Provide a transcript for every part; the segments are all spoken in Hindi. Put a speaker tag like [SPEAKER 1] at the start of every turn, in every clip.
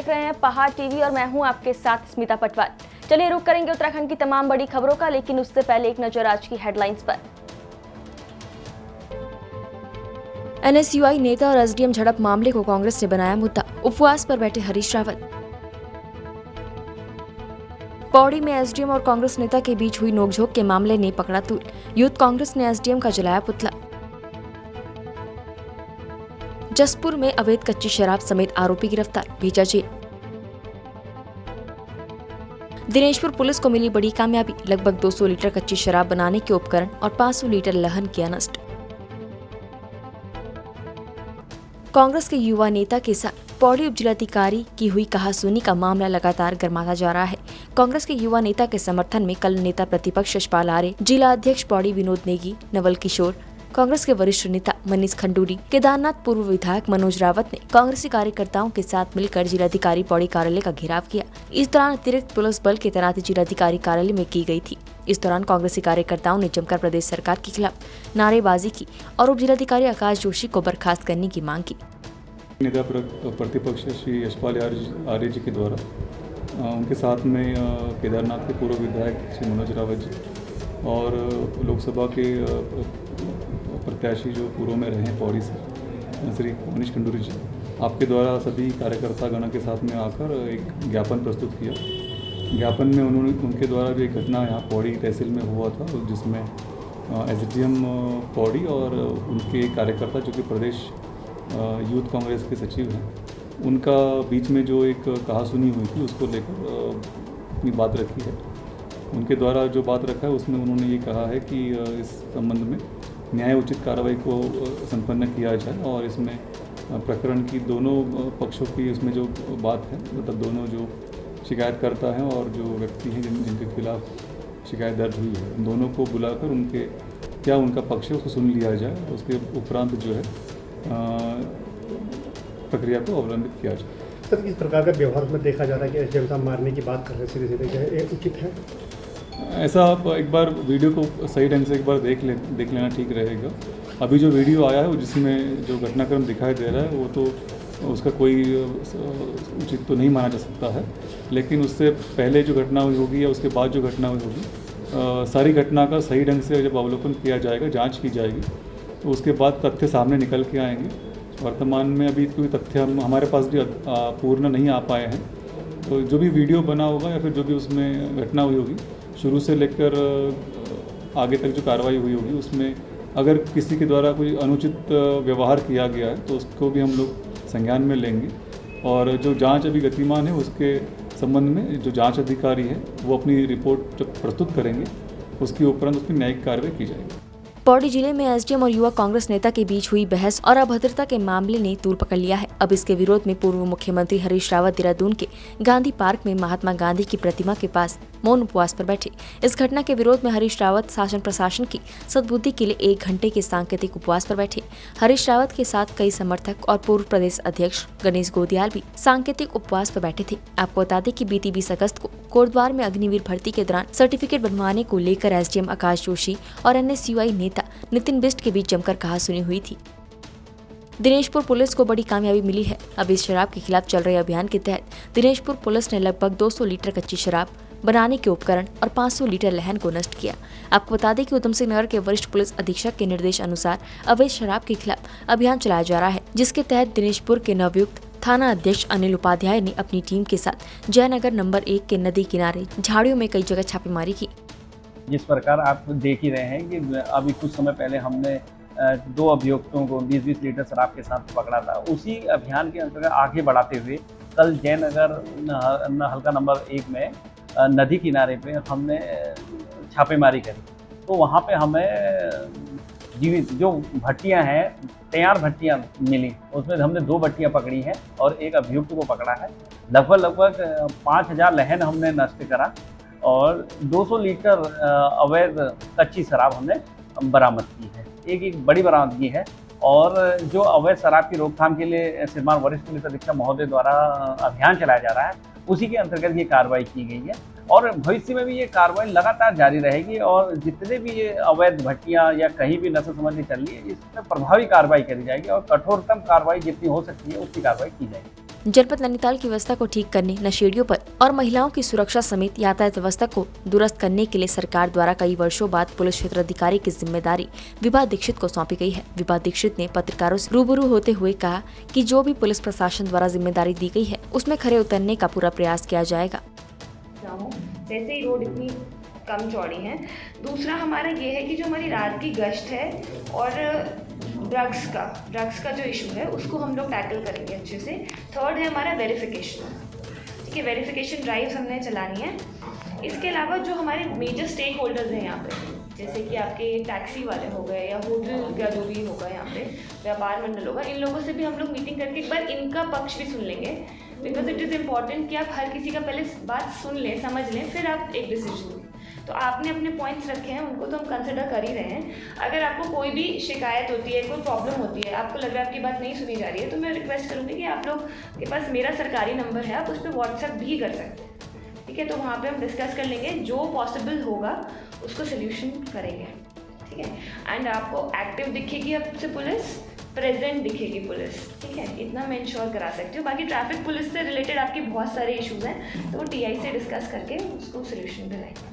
[SPEAKER 1] देख रहे हैं पहाड़ टीवी और मैं हूं आपके साथ स्मिता पटवार। चलिए रुक करेंगे उत्तराखंड की तमाम बड़ी खबरों का, लेकिन उससे पहले एक नजर आज की हेडलाइंस पर। एनएसयूआई नेता और एसडीएम झड़प मामले को कांग्रेस ने बनाया मुद्दा, उपवास पर बैठे हरीश रावत। पौड़ी में एसडीएम और कांग्रेस नेता के बीच हुई नोकझोंक के मामले ने पकड़ा तूल, यूथ कांग्रेस ने एसडीएम का जलाया पुतला। जसपुर में अवैध कच्ची शराब समेत आरोपी गिरफ्तार, भेजा जेल। दिनेशपुर पुलिस को मिली बड़ी कामयाबी, लगभग 200 लीटर कच्ची शराब बनाने के उपकरण और 500 लीटर लहन किया नष्ट। कांग्रेस के युवा नेता के साथ पौड़ी उपजिलाधिकारी की हुई कहासुनी का मामला लगातार गर्माता जा रहा है। कांग्रेस के युवा नेता के समर्थन में कल नेता प्रतिपक्ष यशपाल आर्य, जिला अध्यक्ष पौड़ी विनोद नेगी, नवल किशोर, कांग्रेस के वरिष्ठ नेता मनीष खंडूरी, केदारनाथ पूर्व विधायक मनोज रावत ने कांग्रेसी कार्यकर्ताओं के साथ मिलकर जिलाधिकारी पौड़ी कार्यालय का घेराव किया। इस दौरान अतिरिक्त पुलिस बल की तैनाती जिलाधिकारी कार्यालय में की गई थी। इस दौरान कांग्रेसी कार्यकर्ताओं ने जमकर प्रदेश सरकार के खिलाफ नारेबाजी की और उप जिलाधिकारी आकाश जोशी को बर्खास्त करने की मांग की।
[SPEAKER 2] नेता प्रतिपक्ष श्री यशपाल आर्य जी के द्वारा उनके साथ में केदारनाथ के पूर्व विधायक श्री मनोज रावत जी और लोकसभा के प्रत्याशी जो पूर्व में रहे पौड़ी से श्री मनीष खंडूरी जी, आपके द्वारा सभी कार्यकर्ता गण के साथ में आकर एक ज्ञापन प्रस्तुत किया। ज्ञापन में उनके द्वारा जो एक घटना यहाँ पौड़ी तहसील में हुआ था, जिसमें एसडीएम पौड़ी और उनके कार्यकर्ता जो कि प्रदेश यूथ कांग्रेस के सचिव हैं, उनका बीच में जो एक कहासुनी हुई थी उसको लेकर अपनी बात रखी है। उनके द्वारा जो बात रखा है उसमें उन्होंने ये कहा है कि इस संबंध में न्याय उचित कार्रवाई को संपन्न किया जाए और इसमें प्रकरण की दोनों पक्षों की इसमें जो बात है, मतलब दोनों जो शिकायतकर्ता हैं और जो व्यक्ति हैं जिनके खिलाफ शिकायत दर्ज हुई है, उन दोनों को बुलाकर उनके क्या उनका पक्ष है उसको सुन लिया जाए। उसके उपरांत जो है प्रक्रिया को अवलंबित किया जाए।
[SPEAKER 3] सर, इस प्रकार का व्यवहार में देखा जा रहा है कि एसडीएम साहब मारने की बात कर रहे हैं सीधे सीधे, ये उचित है?
[SPEAKER 2] ऐसा आप एक बार वीडियो को सही ढंग से एक बार देख लेना ठीक रहेगा। अभी जो वीडियो आया है जिसमें जो घटनाक्रम दिखाई दे रहा है वो तो उसका कोई उचित तो नहीं माना जा सकता है, लेकिन उससे पहले जो घटना हुई होगी या उसके बाद जो घटना हुई होगी, सारी घटना का सही ढंग से जब अवलोकन किया जाएगा, जांच की जाएगी, तो उसके बाद तथ्य सामने निकल के आएंगे। वर्तमान में अभी कोई तथ्य हमारे पास भी पूर्ण नहीं आ पाए हैं, तो जो भी वीडियो बना होगा या फिर जो भी उसमें घटना हुई होगी, शुरू से लेकर आगे तक जो कार्रवाई हुई होगी, उसमें अगर किसी के द्वारा कोई अनुचित व्यवहार किया गया है तो उसको भी हम लोग संज्ञान में लेंगे और जो जांच अभी गतिमान है उसके संबंध में जो जांच अधिकारी है वो अपनी रिपोर्ट जब प्रस्तुत करेंगे उसके उपरांत उसकी न्यायिक कार्रवाई की जाएगी।
[SPEAKER 1] पौड़ी जिले में एसडीएम और युवा कांग्रेस नेता के बीच हुई बहस और अभद्रता के मामले ने तूल पकड़ लिया है। अब इसके विरोध में पूर्व मुख्यमंत्री हरीश रावत देहरादून के गांधी पार्क में महात्मा गांधी की प्रतिमा के पास मौन उपवास पर बैठे। इस घटना के विरोध में हरीश रावत शासन प्रशासन की सद्बुद्धि के लिए 1 घंटे के सांकेतिक उपवास पर बैठे। हरीश रावत के साथ कई समर्थक और पूर्व प्रदेश अध्यक्ष गणेश गोदियाल भी सांकेतिक उपवास पर बैठे थे। आपको बता दें कि बीती 20 अगस्त को कोटद्वार में अग्निवीर भर्ती के दौरान सर्टिफिकेट बनवाने को लेकर एसडीएम आकाश जोशी और एनएसयूआई नेता नितिन बिष्ट के बीच जमकर कहासुनी हुई थी। दिनेशपुर पुलिस को बड़ी कामयाबी मिली है। अब इस शराब के खिलाफ चल रहे अभियान के तहत दिनेशपुर पुलिस ने लगभग 200 लीटर कच्ची शराब बनाने के उपकरण और 500 लीटर लहन को नष्ट किया। आपको बता दें कि उधम सिंह नगर के वरिष्ठ पुलिस अधीक्षक के निर्देश अनुसार अवैध शराब के खिलाफ अभियान चलाया जा रहा है, जिसके तहत दिनेशपुर के नवयुक्त थाना अध्यक्ष अनिल उपाध्याय ने अपनी टीम के साथ जयनगर नंबर 1 के नदी किनारे झाड़ियों में कई जगह छापेमारी की।
[SPEAKER 4] जिस प्रकार आप देख ही रहे हैं कि अभी कुछ समय पहले हमने 2 अभियुक्तों को 20-20 लीटर शराब के साथ पकड़ा था। उसी अभियान के अंतर्गत आगे बढ़ाते हुए कल जयनगर हल्का नंबर 1 में नदी किनारे पे हमने छापेमारी करी, तो वहाँ पे हमें जीवित जो भट्टियाँ हैं, तैयार भट्टियाँ मिली। उसमें हमने 2 भट्टियाँ पकड़ी हैं और एक अभियुक्त को पकड़ा है। लगभग 5000 लहन हमने नष्ट करा और 200 लीटर अवैध कच्ची शराब हमने बरामद की है। एक बड़ी बरामदगी है और जो अवैध शराब की रोकथाम के लिए श्रीमान वरिष्ठ पुलिस अधीक्षक महोदय द्वारा अभियान चलाया जा रहा है, उसी के अंतर्गत ये कार्रवाई की गई है और भविष्य में भी ये कार्रवाई लगातार जारी रहेगी और जितने भी ये अवैध भट्टियाँ या कहीं भी नशा संबंधी चल रही है, इसमें प्रभावी कार्रवाई करी जाएगी और कठोरतम कार्रवाई जितनी हो सकती है उतनी कार्रवाई की जाएगी।
[SPEAKER 1] जनपद नैनीताल की व्यवस्था को ठीक करने, नशेड़ियों पर और महिलाओं की सुरक्षा समेत यातायात व्यवस्था को दुरुस्त करने के लिए सरकार द्वारा कई वर्षों बाद पुलिस क्षेत्र अधिकारी की जिम्मेदारी विभा दीक्षित को सौंपी गई है। विभा दीक्षित ने पत्रकारों से रूबरू होते हुए कहा कि जो भी पुलिस प्रशासन द्वारा जिम्मेदारी दी गई है उसमें खरे उतरने का पूरा प्रयास किया जाएगा।
[SPEAKER 5] वैसे ही रोड इतनी कम चौड़ी है। दूसरा हमारा ये है कि जो हमारी रात की गश्त है और ड्रग्स का जो इशू है उसको हम लोग टैकल करेंगे अच्छे से। थर्ड है हमारा वेरिफिकेशन, ठीक है, वेरिफिकेशन ड्राइव्स हमने चलानी है। इसके अलावा जो हमारे मेजर स्टेक होल्डर्स हैं यहाँ पे, जैसे कि आपके टैक्सी वाले हो गए या होटल का जो भी होगा यहाँ पे व्यापार मंडल होगा, इन लोगों से भी हम लोग मीटिंग करके एक बार इनका पक्ष भी सुन लेंगे। बिकॉज इट इज़ इम्पॉर्टेंट कि आप हर किसी का पहले बात सुन लें, समझ लें, फिर आप एक डिसीजन लें। तो आपने अपने पॉइंट्स रखे हैं, उनको तो हम कंसिडर कर ही रहे हैं। अगर आपको कोई भी शिकायत होती है, कोई प्रॉब्लम होती है, आपको लग रहा है आपकी बात नहीं सुनी जा रही है, तो मैं रिक्वेस्ट करूँगी कि आप लोग के पास मेरा सरकारी नंबर है, आप उस पर व्हाट्सएप भी कर सकते हैं, ठीक है। तो वहाँ पे हम डिस्कस कर लेंगे, जो पॉसिबल होगा उसको सोल्यूशन करेंगे, ठीक है। एंड आपको एक्टिव दिखेगी आपसे पुलिस, प्रेजेंट दिखेगी पुलिस, ठीक है, इतना मैं इंश्योर करा सकती हूँ। बाकी ट्रैफिक पुलिस से रिलेटेड आपके बहुत सारे इश्यूज हैं, तो वो टीआई से डिस्कस करके उसको सोल्यूशन दिलाएंगे।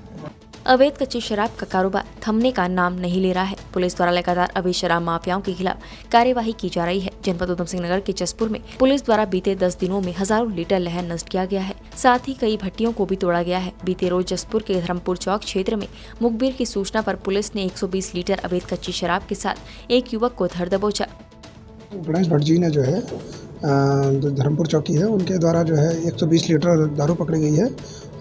[SPEAKER 1] अवैध कच्ची शराब का कारोबार थमने का नाम नहीं ले रहा है। पुलिस द्वारा लगातार अवैध शराब माफियाओं के खिलाफ कार्यवाही की जा रही है। जनपद उधम सिंह नगर के जसपुर में पुलिस द्वारा बीते 10 दिनों में हजारों लीटर लहर नष्ट किया गया है। साथ ही कई भट्टियों को भी तोड़ा गया है। बीते रोज जसपुर के धर्मपुर चौक क्षेत्र में मुखबिर की सूचना पर पुलिस ने 120 लीटर अवैध कच्ची शराब के साथ एक युवक को धर दबोचा।
[SPEAKER 6] गणेश भट्ट जी ने जो है धर्मपुर चौकी है, उनके द्वारा जो है 120 लीटर दारू पकड़ी गई है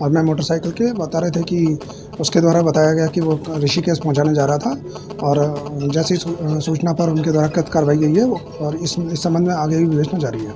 [SPEAKER 6] और मैं मोटरसाइकिल के बता रहे थे कि उसके द्वारा बताया गया कि वो ऋषिकेश पहुंचाने जा रहा था और जैसी सूचना पर उनके द्वारा कृत कार्रवाई गई है और इस संबंध में आगे भी विवेचना जारी है।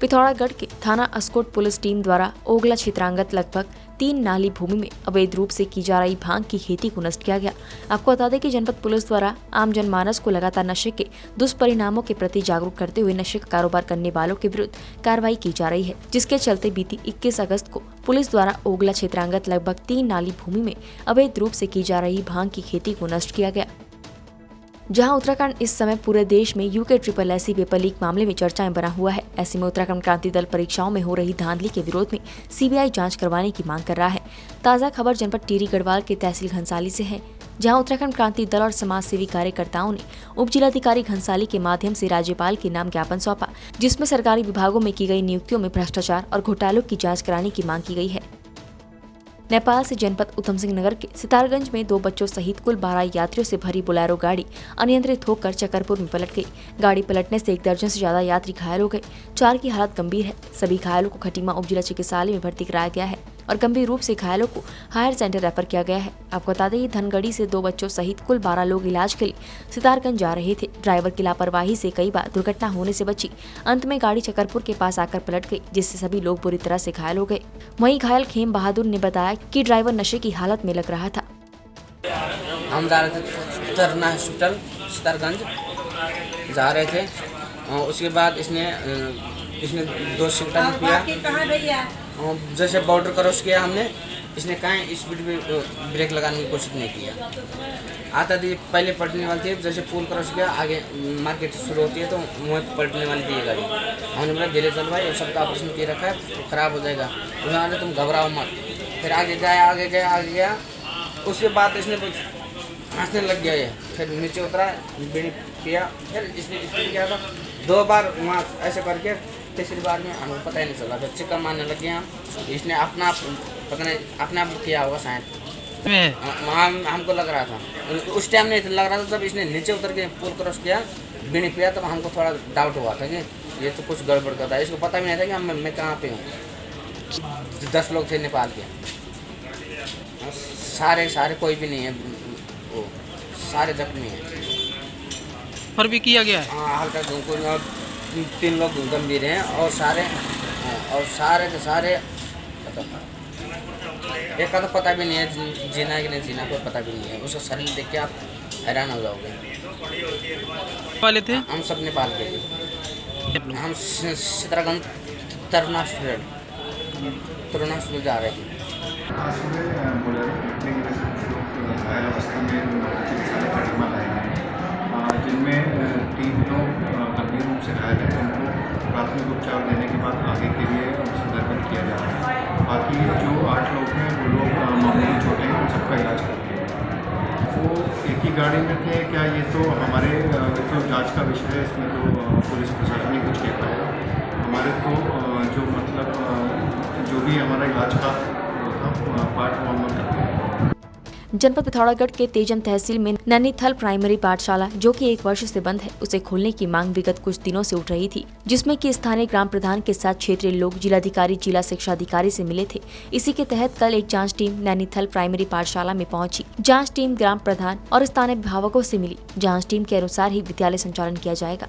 [SPEAKER 1] पिथौरागढ़ के थाना अस्कोट पुलिस टीम द्वारा ओगला क्षेत्रांगत लगभग 3 नाली भूमि में अवैध रूप से की जा रही भांग की खेती को नष्ट किया गया। आपको बता दें कि जनपद पुलिस द्वारा आम जनमानस को लगातार नशे के दुष्परिणामों के प्रति जागरूक करते हुए नशे का कारोबार करने वालों के विरुद्ध कार्रवाई की जा रही है, जिसके चलते बीती 21 अगस्त को पुलिस द्वारा ओगला क्षेत्रांगत लगभग 3 नाली भूमि में अवैध रूप से की जा रही भांग की खेती को नष्ट किया गया। जहां उत्तराखंड इस समय पूरे देश में UKSSC पेपर लीक मामले में चर्चाएं बना हुआ है। ऐसे में उत्तराखंड क्रांति दल परीक्षाओं में हो रही धांधली के विरोध में CBI जांच करवाने की मांग कर रहा है। ताज़ा खबर जनपद टिहरी गढ़वाल के तहसील घनसाली से है, जहां उत्तराखंड क्रांति दल और समाज सेवी कार्यकर्ताओं ने उप जिलाधिकारी घनसाली के माध्यम से राज्यपाल के नाम ज्ञापन सौंपा, जिसमें सरकारी विभागों में की गई नियुक्तियों में भ्रष्टाचार और घोटालों की जाँच कराने की मांग की गई है। नेपाल से जनपद उधम सिंह नगर के सितारगंज में 2 बच्चों सहित कुल 12 यात्रियों से भरी बोलेरो गाड़ी अनियंत्रित होकर चकरपुर में पलट गई। गाड़ी पलटने से 1 दर्जन से ज्यादा यात्री घायल हो गए। 4 की हालत गंभीर है। सभी घायलों को खटीमा उप जिला चिकित्सालय में भर्ती कराया गया है और गंभीर रूप से घायलों को हायर सेंटर रेफर किया गया है। आपको बता दें, धनगढ़ी से 2 बच्चों सहित कुल 12 लोग इलाज के लिए सितारगंज जा रहे थे। ड्राइवर की लापरवाही से कई बार दुर्घटना होने से बची। अंत में गाड़ी चकरपुर के पास आकर पलट गई, जिससे सभी लोग बुरी तरह से घायल हो गए। वहीं घायल खेम बहादुर ने बताया कि ड्राइवर नशे की हालत में लग रहा था।
[SPEAKER 7] हम जा रहे थे तरना हॉस्पिटल सितारगंज जा रहे थे, उसके बाद इसने 2 सिगरेट पिया। जैसे बॉर्डर क्रॉस किया हमने, इसने कहीं स्पीड में ब्रेक लगाने की कोशिश नहीं किया। आता थी पहले पलटने वाली थी, जैसे पुल क्रॉस किया आगे मार्केट शुरू होती है तो वहीं पलटने वाली थी ये गाड़ी। हमने बोला धीरे चल भाई, सबका ऑपरेशन किए रखा है तो खराब हो जाएगा। उसने तुम घबराओ मत। फिर आगे गया। उसके बाद इसने हंसने लग गया ये, फिर नीचे उतरा, बीड़ी पिया, फिर इसने किया था 2 बार वहाँ ऐसे करके। तीसरी बार में हमको पता ही नहीं चला, फिर चिक्का मारने लग गया। इसने अपना आप किया होगा शायद, हमको लग रहा था। उस टाइम नहीं लग रहा था, जब इसने नीचे उतर के पुल क्रॉस किया, बीड़ी पिया, तब हमको थोड़ा डाउट हुआ था कि ये तो कुछ गड़बड़ करता है। इसको पता भी नहीं था कि मैं कहाँ पे हूँ। 10 लोग थे नेपाल के, सारे कोई भी नहीं है, वो सारे जख्मी हैं।
[SPEAKER 8] पर भी किया गया है।
[SPEAKER 7] हाँ, हल्का 3 लोग गंभीर हैं और सारे के सारे एक का तो पता भी नहीं है जीना है कि नहीं जीना, कोई पता भी नहीं है। उसका शरीर देख के आप हैरान हो जाओगे।
[SPEAKER 8] वाले थे
[SPEAKER 7] हम सब नेपाल के थे। हम सितारगंज तरुणा हॉस्पिटल जा रहे थे।
[SPEAKER 9] आज सुबह बोलेरो पलटने की वजह से कुछ लोग घायल अवस्था में चिकित्सालय खटीमा लाए गए, जिनमें 3 लोग गंभीर रूप से घायल हैं, उनको प्राथमिक उपचार देने के बाद आगे के लिए उनसे दरबंद किया जा रहा है। बाकी जो 8 लोग हैं वो लोग मामूली चोटें हैं, उन सबका इलाज करते हैं। वो एक ही गाड़ी में थे क्या, ये तो हमारे तो जांच का विषय है, इसमें तो पुलिस प्रशासन नहीं कुछ कह पाएगा। हमारे तो जो मतलब जो भी हमारा इलाज का पार्ट वो हम करते हैं।
[SPEAKER 1] जनपद पिथौरागढ़ के तेजम तहसील में नैनीथल प्राइमरी पाठशाला जो कि 1 वर्ष से बंद है, उसे खोलने की मांग विगत कुछ दिनों से उठ रही थी, जिसमें कि स्थानीय ग्राम प्रधान के साथ क्षेत्रीय लोग जिलाधिकारी, जिला शिक्षा अधिकारी से मिले थे। इसी के तहत कल एक जांच टीम नैनीथल प्राइमरी पाठशाला में पहुंची। जांच टीम ग्राम प्रधान और स्थानीय अभिभावकों से मिली। जांच टीम के अनुसार ही विद्यालय संचालन किया जाएगा।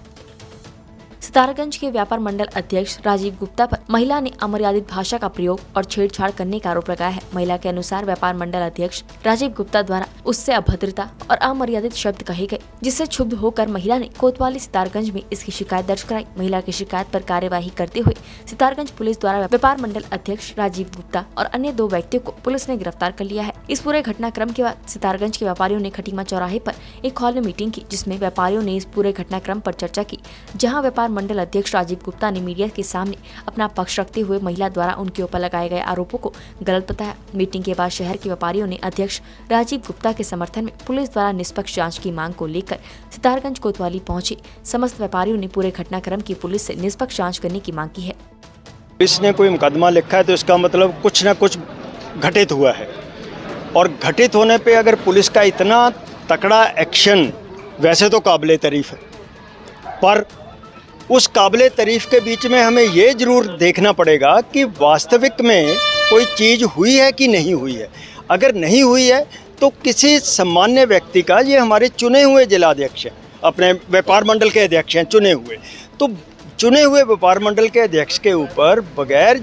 [SPEAKER 1] सितारगंज के व्यापार मंडल अध्यक्ष राजीव गुप्ता पर महिला ने अमर्यादित भाषा का प्रयोग और छेड़छाड़ करने का आरोप लगाया है। महिला के अनुसार व्यापार मंडल अध्यक्ष राजीव गुप्ता द्वारा उससे अभद्रता और अमर्यादित शब्द कहे गए, जिससे क्षुब्ध होकर महिला ने कोतवाली सितारगंज में इसकी शिकायत दर्ज कराई। महिला की शिकायत पर कार्यवाही करते हुए सितारगंज पुलिस द्वारा व्यापार मंडल अध्यक्ष राजीव गुप्ता और अन्य 2 व्यक्तियों को पुलिस ने गिरफ्तार कर लिया है। इस पूरे घटनाक्रम के बाद सितारगंज के व्यापारियों ने खटीमा चौराहे पर एक हॉल में मीटिंग की, जिसमें व्यापारियों ने इस पूरे घटनाक्रम पर चर्चा की। जहाँ व्यापार मंडल अध्यक्ष राजीव गुप्ता ने मीडिया के सामने अपना पक्ष रखते हुए महिला द्वारा उनके ऊपर लगाए गए आरोपों को गलत बताया। मीटिंग के बाद शहर के व्यापारियों ने अध्यक्ष राजीव गुप्ता के समर्थन में पुलिस द्वारा निष्पक्ष जांच की मांग को लेकर सितारगंज कोतवाली पहुंचे। समस्त व्यापारियों ने पूरे घटनाक्रम की पुलिस से निष्पक्ष जांच करने की मांग की है।
[SPEAKER 10] पुलिस ने कोई मुकदमा लिखा है तो इसका मतलब कुछ न कुछ घटित हुआ है, और घटित होने पे अगर पुलिस का इतना तकड़ा एक्शन वैसे तो काबिले तारीफ है, पर उस काबिले तारीफ के बीच में हमें ये ज़रूर देखना पड़ेगा कि वास्तविक में कोई चीज़ हुई है कि नहीं हुई है। अगर नहीं हुई है तो किसी सामान्य व्यक्ति का, ये हमारे चुने हुए जिलाध्यक्ष हैं, अपने व्यापार मंडल के अध्यक्ष हैं चुने हुए, तो चुने हुए व्यापार मंडल के अध्यक्ष के ऊपर बगैर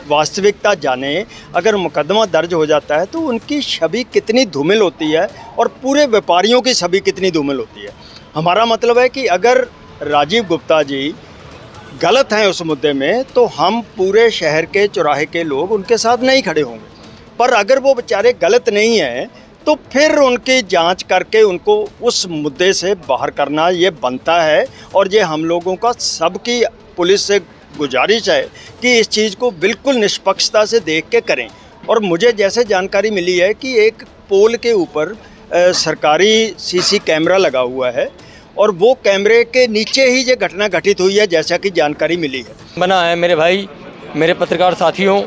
[SPEAKER 10] वास्तविकता जाने अगर मुकदमा दर्ज हो जाता है तो उनकी छवि कितनी धूमिल होती है और पूरे व्यापारियों की छवि कितनी धूमिल होती है। हमारा मतलब है कि अगर राजीव गुप्ता जी गलत हैं उस मुद्दे में तो हम पूरे शहर के चौराहे के लोग उनके साथ नहीं खड़े होंगे, पर अगर वो बेचारे गलत नहीं हैं तो फिर उनकी जांच करके उनको उस मुद्दे से बाहर करना ये बनता है। और ये हम लोगों का सबकी पुलिस से गुजारिश है कि इस चीज़ को बिल्कुल निष्पक्षता से देख के करें। और मुझे जैसे जानकारी मिली है कि एक पोल के ऊपर सरकारी सीसी कैमरा लगा हुआ है और वो कैमरे के नीचे ही ये घटना घटित हुई है, जैसा कि जानकारी मिली है।
[SPEAKER 11] बना है मेरे भाई, मेरे पत्रकार साथियों,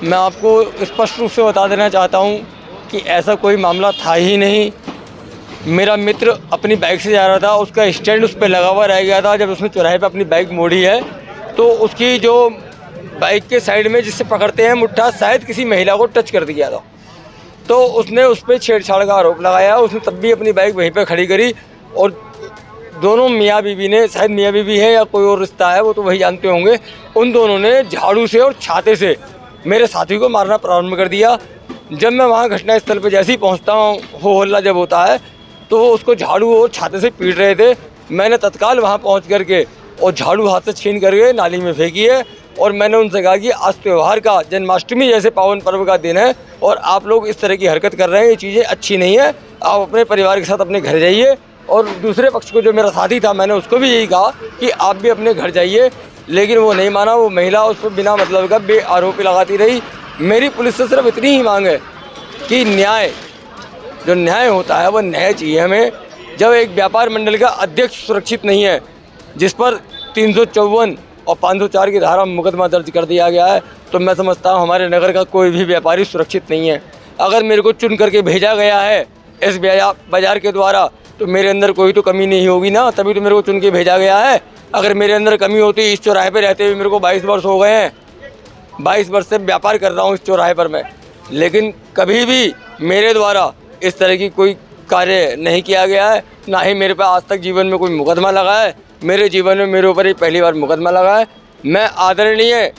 [SPEAKER 11] मैं आपको स्पष्ट रूप से बता देना चाहता हूँ कि ऐसा कोई मामला था ही नहीं। मेरा मित्र अपनी बाइक से जा रहा था, उसका स्टैंड उस पर लगा हुआ रह गया था। जब उसने चौराहे पे अपनी बाइक मोड़ी है तो उसकी जो बाइक के साइड में जिससे पकड़ते हैं मुट्ठा, शायद किसी महिला को टच कर दिया था, तो उसने उस पर छेड़छाड़ का आरोप लगाया। उसने तब भी अपनी बाइक वहीं पर खड़ी करी और दोनों मियाँ बीवी ने, शायद मियाँ बीवी है या कोई और रिश्ता है वो तो वही जानते होंगे, उन दोनों ने झाड़ू से और छाते से मेरे साथी को मारना प्रारंभ कर दिया। जब मैं वहाँ घटनास्थल पर जैसे ही पहुँचता हूँ, हो हल्ला जब होता है तो उसको झाड़ू और छाते से पीट रहे थे। मैंने तत्काल वहाँ पहुँच करके और झाड़ू हाथ से छीन करके नाली में फेंकी है और मैंने उनसे कहा कि आज त्यौहार का, जन्माष्टमी जैसे पावन पर्व का दिन है और आप लोग इस तरह की हरकत कर रहे हैं, ये चीज़ें अच्छी नहीं है। आप अपने परिवार के साथ अपने घर जाइए। और दूसरे पक्ष को जो मेरा साथी था, मैंने उसको भी यही कहा कि आप भी अपने घर जाइए, लेकिन वो नहीं माना। वो महिला उस पर बिना मतलब का बे आरोपी लगाती रही। मेरी पुलिस से सिर्फ इतनी ही मांग है कि न्याय, जो न्याय होता है वो न्याय चाहिए हमें। जब एक व्यापार मंडल का अध्यक्ष सुरक्षित नहीं है, जिस पर 354 और 504 की धारा में मुकदमा दर्ज कर दिया गया है, तो मैं समझता हूँ हमारे नगर का कोई भी व्यापारी सुरक्षित नहीं है। अगर मेरे को चुन करके भेजा गया है इस बाजार के द्वारा तो मेरे अंदर कोई तो कमी नहीं होगी ना, तभी तो मेरे को चुन के भेजा गया है। अगर मेरे अंदर कमी होती, इस चौराहे पे रहते हुए मेरे को 22 वर्ष हो गए हैं, 22 वर्ष से व्यापार कर रहा हूँ इस चौराहे पर मैं, लेकिन कभी भी मेरे द्वारा इस तरह की कोई कार्य नहीं किया गया है, ना ही मेरे पे आज तक जीवन में कोई मुकदमा लगा है। मेरे जीवन में मेरे ऊपर ही पहली बार मुकदमा लगा है। मैं आदरणीय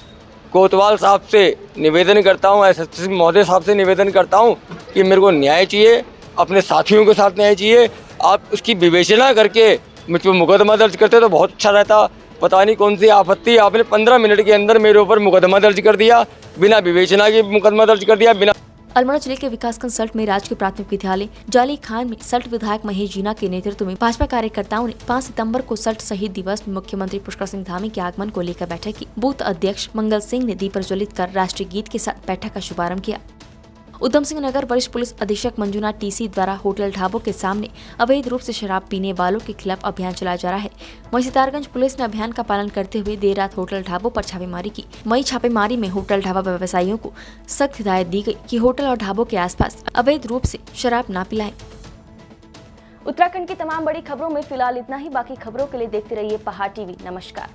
[SPEAKER 11] कोतवाल साहब से निवेदन करता हूँ, एसएसपी महोदय साहब से निवेदन करता हूँ कि मेरे को न्याय चाहिए, अपने साथियों के साथ न्याय चाहिए। आप उसकी विवेचना करके मुझ पर मुकदमा दर्ज करते तो बहुत अच्छा रहता। पता नहीं कौन सी आपत्ति, आपने 15 मिनट के अंदर मेरे ऊपर मुकदमा दर्ज कर दिया, बिना विवेचना के मुकदमा दर्ज कर दिया, बिना
[SPEAKER 1] अल्मोड़ा जिले के विकासखंड सल्ट में राजकीय प्राथमिक विद्यालय जाली खान में सल्ट विधायक महेश जीना के नेतृत्व में भाजपा कार्यकर्ताओं ने 5 सितंबर को सल्ट शहीद दिवस में मुख्यमंत्री पुष्कर सिंह धामी के आगमन को लेकर बैठक की। बूथ अध्यक्ष मंगल सिंह ने दीप प्रज्वलित कर राष्ट्रीय गीत के साथ बैठक का शुभारंभ किया। उधम सिंह नगर वरिष्ठ पुलिस अधीक्षक मंजुनाथ टीसी द्वारा होटल ढाबों के सामने अवैध रूप से शराब पीने वालों के खिलाफ अभियान चलाया जा रहा है। वहीं सितारगंज पुलिस ने अभियान का पालन करते हुए देर रात होटल ढाबों पर छापेमारी की। वहीं छापेमारी में होटल ढाबा व्यवसायियों को सख्त हिदायत दी गई कि होटल और ढाबों के आसपास अवैध रूप से शराब न पिलाएं। उत्तराखंड की तमाम बड़ी खबरों में फिलहाल इतना ही। बाकी खबरों के लिए देखते रहिए पहाड़ टीवी। नमस्कार।